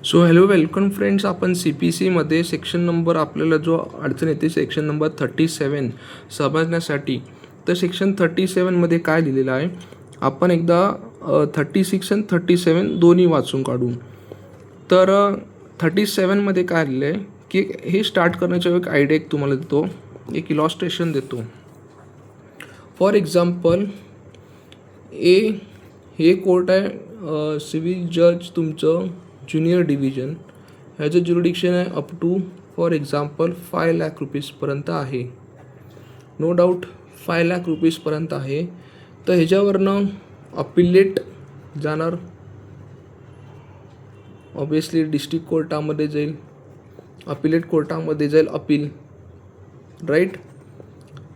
So hello welcome friends. आपण CPCमध्ये section number आपल्याला जो अडचण येते सेक्शन नंबर 37 समजण्यासाठी. तर सेक्शन 37मध्ये काय लिहिलेलं आहे आपण एकदा 36 आणि 37 दोन्ही वाचून काढू. तर 37मध्ये काय लिहिलं आहे की हे स्टार्ट करण्याच्या एक आयडिया एक तुम्हाला देतो, एक इलॉस्ट्रेशन देतो. फॉर एक्झाम्पल हे कोर्ट आहे, सिव्हिल जज तुमचं ज्युनियर डिव्हिजन, ह्याचं ज्युरिडिक्शन आहे up to for example 5 lakh रुपीजपर्यंत आहे. नो डाऊट 5 लाख रुपीजपर्यंत आहे. तर ह्याच्यावरनं अपिलेट जाणार, ऑब्वियसली डिस्ट्रिक्ट कोर्टामध्ये जाईल, अपिलेट कोर्टामध्ये जाईल अपील, राईट.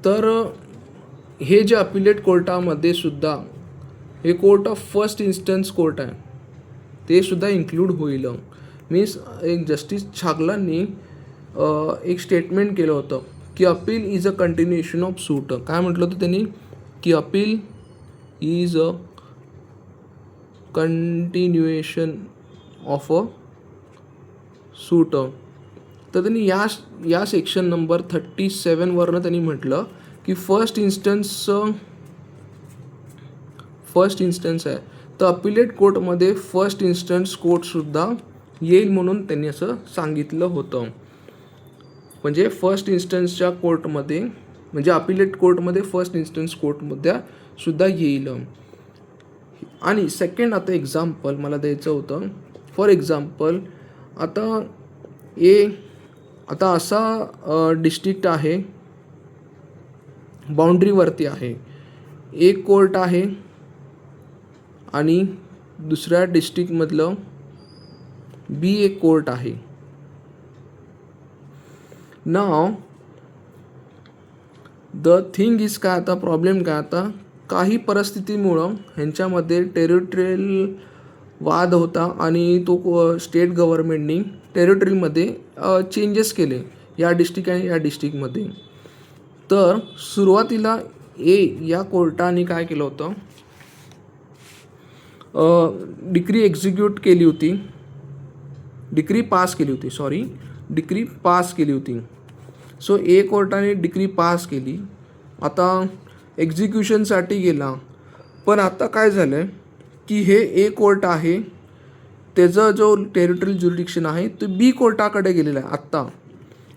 तर हे जे अपिलेट कोर्टामध्ये सुद्धा हे court of first instance court आहे, ते सुद्धा इन्क्लूड होईल. मीन्स एक जस्टिस छागलांनी एक स्टेटमेंट केलं होतं की appeal is a continuation of suit. काय म्हटलं होतं त्यांनी की appeal is a continuation of a suit. तर त्यांनी या सेक्शन नंबर 37वरनं त्यांनी म्हटलं की फर्स्ट इन्स्टन्स आहे, तर अपिलेट कोर्टमध्ये फर्स्ट इन्स्टन्स कोर्टसुद्धा येईल म्हणून त्यांनी असं सांगितलं होतं. म्हणजे फर्स्ट इन्स्टन्सच्या कोर्टमध्ये, म्हणजे अपिलेट कोर्टमध्ये फर्स्ट इन्स्टन्स कोर्टमध्ये सुद्धा येईल. आणि सेकंड आता एक्झाम्पल मला द्यायचं होतं. फॉर एक्झाम्पल आता असा डिस्ट्रिक्ट आहे, बाउंड्रीवरती आहे, एक कोर्ट आहे आणि दुसऱ्या डिस्ट्रिक्टमधलं बी एक कोर्ट आहे. नाव द थिंग इज काय, आता प्रॉब्लेम काय, आता काही परिस्थितीमुळं ह्यांच्यामध्ये टेरिटोरियल वाद होता आणि तो स्टेट गव्हर्नमेंटनी टेरिटरीमध्ये चेंजेस केले या डिस्ट्रिक्ट आणि या डिस्ट्रिक्टमध्ये. तर सुरुवातीला या कोर्टाने काय केलं होतं, डिक्री पास केली होती. सो कोर्टाने डिक्री पास केली. आता एक्झिक्युशनसाठी गेला, पण आता काय झालं आहे की हे कोर्ट आहे, त्याचा जो टेरिटोरियल ज्युरिडिक्शन आहे तो बी कोर्टाकडे गेलेला आहे आत्ता.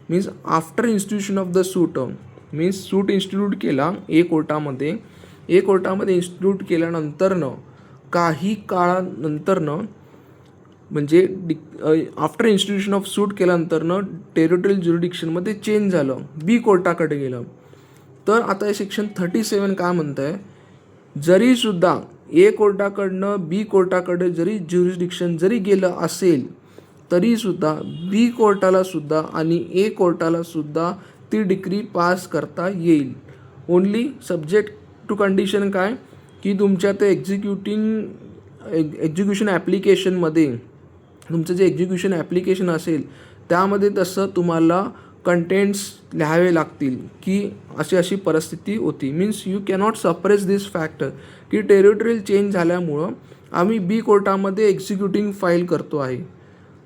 Means after institution of the suit, means suit institute केला कोर्टामध्ये इन्स्टिट्यूट केल्यानंतरनं काही काळानंतरनं, म्हणजे आफ्टर इन्स्टिट्यूशन ऑफ सूट केल्यानंतरनं टेरिटोरियल ज्युरिडिक्शनमध्ये चेंज झालं, बी कोर्टाकडे गेलं. तर आता हे सेक्शन 37 काय म्हणतं आहे, जरीसुद्धा कोर्टाकडनं बी कोर्टाकडे जरी ज्युरिडिक्शन जरी गेलं असेल तरीसुद्धा बी कोर्टालासुद्धा आणि कोर्टालासुद्धा ती डिक्री पास करता येईल. ओन्ली सब्जेक्ट टू कंडिशन काय की तुमच्या ते एक्झिक्युशन ॲप्लिकेशनमध्ये तुमचं जे एक्झिक्युशन ॲप्लिकेशन असेल त्यामध्ये तसं तुम्हाला कंटेंट्स लिहावे लागतील की अशी परिस्थिती होती. Means you cannot suppress this factor की टेरिटोरियल चेंज झाल्यामुळं आम्ही बी कोर्टामध्ये एक्झिक्युटिंग फाईल करतो आहे,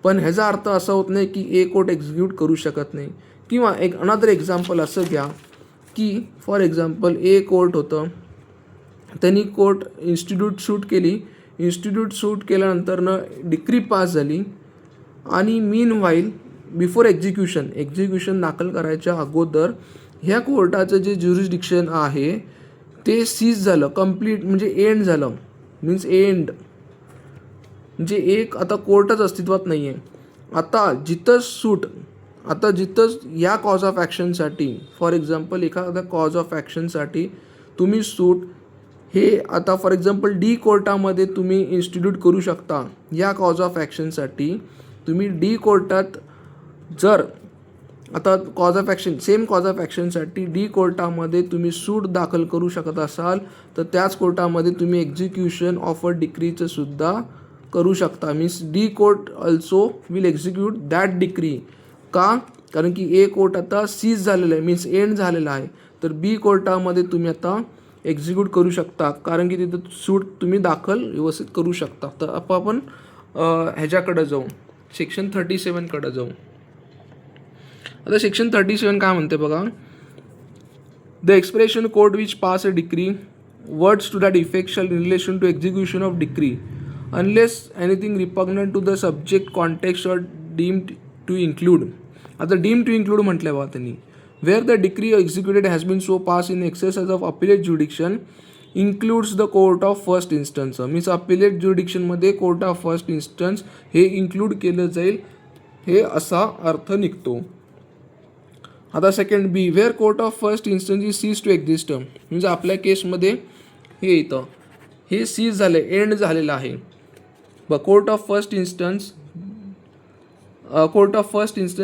पण ह्याचा अर्थ असा होत नाही की कोर्ट एक्झिक्यूट करू शकत नाही. किंवा एक अनदर एक्झाम्पल असं घ्या की फॉर एक्झाम्पल कोर्ट होतं, त्यांनी कोर्ट इन्स्टिट्यूट सूट केल्यानंतरनं डिक्री पास झाली आणि मीन व्हाईल बिफोर एक्झिक्युशन दाखल करायच्या अगोदर ह्या कोर्टाचं जे ज्युरिडिक्शन आहे ते सीज झालं, कंप्लीट म्हणजे एंड झालं. मीन्स म्हणजे आता कोर्टच अस्तित्वात नाही आहे. आता जिथं या कॉज ऑफ ॲक्शनसाठी, फॉर एक्झाम्पल एखाद्या कॉज ऑफ ॲक्शनसाठी तुम्ही सूट हे आता फॉर एक्झाम्पल डी कोर्टामध्ये तुम्ही इन्स्टिट्यूट करू शकता. या कॉज ऑफ ॲक्शनसाठी तुम्ही डी कोर्टात जर आता सेम कॉज ऑफ ॲक्शनसाठी डी कोर्टामध्ये तुम्ही सूट दाखल करू शकत असाल तर त्याच कोर्टामध्ये तुम्ही एक्झिक्युशन ऑफ अ डिक्रीचं सुद्धा करू शकता. Means D court also will execute that decree. का? कारण की कोर्ट आता सीज झालेलं आहे, मीन्स एंड झालेला आहे. तर बी कोर्टामध्ये तुम्ही आता एक्झिक्यूट करू शकता कारण की तिथं सूट तुम्ही दाखल व्यवस्थित करू शकता. तर आपण ह्याच्याकडे जाऊ, सेक्शन 37कडे जाऊ. आता सेक्शन 37 काय म्हणते बघा. The expression court which pass a decree words to that effect shall in relation to execution of decree unless anything repugnant to the subject context or deemed to include. आता deemed to include म्हटलं बघा त्यांनी. Where the decree executed has been so pass in exercise of appellate jurisdiction includes the court of first instance. Means appellate ज्युडिक्शनमध्ये court of first instance हे include केलं जाईल, हे असा अर्थ निघतो. आता second B, where court of first instance is cease to exist. म्हणजे आपल्या केसमध्ये हे येतं, हे सीज झाले, एंड झालेलं आहे. Court of first instance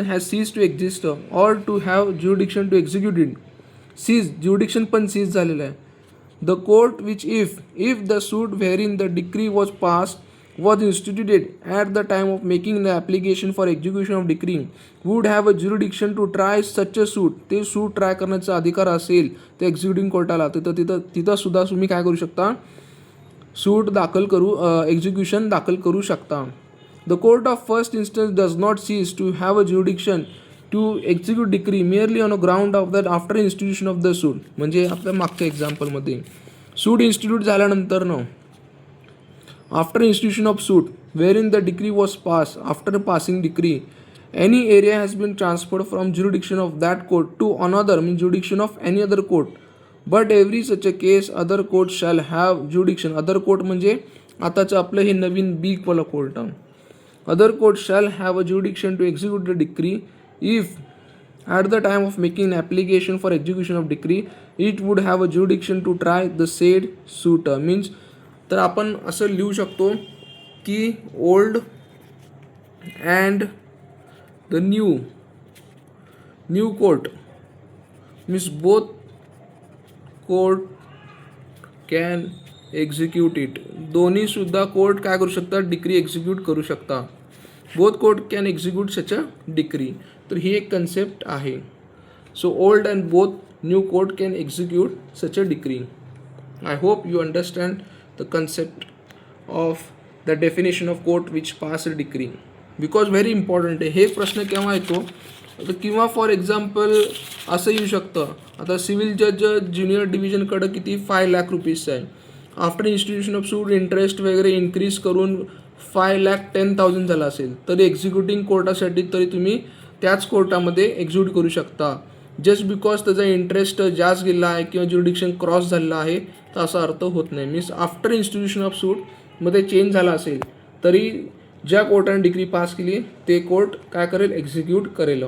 has cease to exist or to have jurisdiction to execute it. Cease, jurisdiction पण सीज झालेलं आहे. The court which if the suit wherein the decree was passed was instituted at the time of making the application for execution of decree would have a jurisdiction to try such a suit. ते सूट try करण्याचा अधिकार असेल ते executing कोर्टाला, तिथं सुद्धा तुम्ही काय करू शकता, सूट दाखल करू, एक्झिक्युशन दाखल करू शकता. The court of first instance does not cease to have a jurisdiction to execute decree merely on a ground of that after institution of the suit. म्हणजे आपल्या मागच्या एक्झाम्पलमध्ये सूट इन्स्टिट्यूट झाल्यानंतर after institution of suit where in the decree was pass after passing decree any area has been transferred from jurisdiction of that court to another mean jurisdiction of any other court but every such a case other court shall have jurisdiction. Other court म्हणजे आताचं आपलं हे नवीन बीकवाला court. Other court shall have a jurisdiction to execute the decree if at the time of making an application for execution of decree it would have a jurisdiction to try the said suit. means तर आपण असं लिहू शकतो की old and the new court means both court can execute it. दोन्ही सुद्धा court काय करू शकतात, डिक्री एक्झिक्यूट करू शकता. Both court can execute such a decree. तर ही एक कन्सेप्ट आहे. So old and both new court can execute such a decree. I hope you understand the concept of the definition of court which pass a decree because very important आहे. हे प्रश्न केव्हा येतो किंवा for example असं येऊ शकतं, आता सिव्हिल जज ज्युनियर डिव्हिजनकडं किती 5 लाख रुपीज आहे. After institution of suit interest वगैरे इन्क्रीज करून 5,10,000 झाला असेल तरी एक्झिक्युटिंग कोर्टासाठी तरी तुम्ही त्याच कोर्टामध्ये एक्झिक्यूट करू शकता. जस्ट बिकॉज त्याचा इंटरेस्ट जास्त गेला आहे किंवा ज्युरिडिक्शन क्रॉस झालेला आहे तर असा अर्थ होत नाही. मीन्स आफ्टर इन्स्टिट्यूशन ऑफ सूटमध्ये चेंज झाला असेल तरी ज्या कोर्टाने डिग्री पास केली ते कोर्ट काय करेल, एक्झिक्यूट करेल.